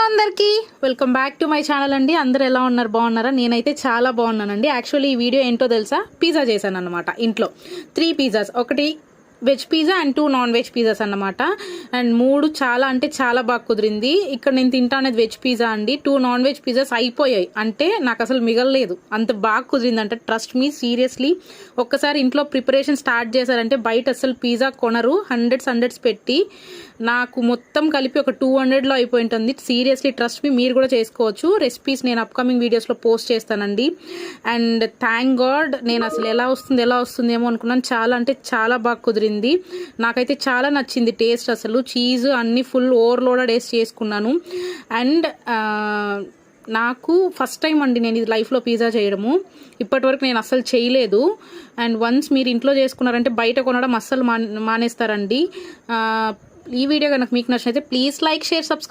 అందరికీ welcome back to my channel అండి. అందరూ ఎలా ఉన్నారు, బాగున్నారా? నేనైతే చాలా బాగున్నానండి. యాక్చువల్లీ ఈ వీడియో ఏంటో తెలుసా, పిజ్జా చేశాను అనమాట ఇంట్లో. 3 పిజ్జాస్, ఒకటి veg pizza and 2 non veg pizzas అన్నమాట. అండ్ 3 చాలా అంటే చాలా బాగా కుదిరింది. ఇక్కడ నేను తింటా అనేది వెజ్ పిజ్జా అండి. 2 నాన్ వెజ్ పిజ్జాస్ అయిపోయాయి, అంటే నాకు అసలు మిగలలేదు, అంత బాగా కుదిరింది. అంటే ట్రస్ట్ మీ, సీరియస్లీ ఒక్కసారి ఇంట్లో ప్రిపరేషన్ స్టార్ట్ చేశారంటే బయట అసలు పిజ్జా కొనరు. హండ్రెడ్స్ పెట్టి నాకు మొత్తం కలిపి ఒక 200లో అయిపోయి ఉంటుంది. సీరియస్లీ ట్రస్ట్ మీ, మీరు కూడా చేసుకోవచ్చు. రెసిపీస్ నేను అప్కమింగ్ వీడియోస్లో పోస్ట్ చేస్తానండి. అండ్ థ్యాంక్ గాడ్, నేను అసలు ఎలా వస్తుందేమో అనుకున్నాను. చాలా అంటే చాలా బాగా కుదిరింది. నాకైతే చాలా నచ్చింది టేస్ట్. అసలు చీజ్ అన్ని ఫుల్ ఓవర్లోడెడ్ వేసి చేసుకున్నాను. అండ్ నాకు ఫస్ట్ టైం అండి నేను ఇది లైఫ్లో పిజ్జా చేయడము. ఇప్పటివరకు నేను అస్సలు చేయలేదు. అండ్ వన్స్ మీరు ఇంట్లో చేసుకున్నారంటే బయట కొనడం అస్సలు మానేస్తారండి. ఈ వీడియో కనుక మీకు నచ్చినైతే ప్లీజ్ లైక్, షేర్, సబ్స్క్రైబ్.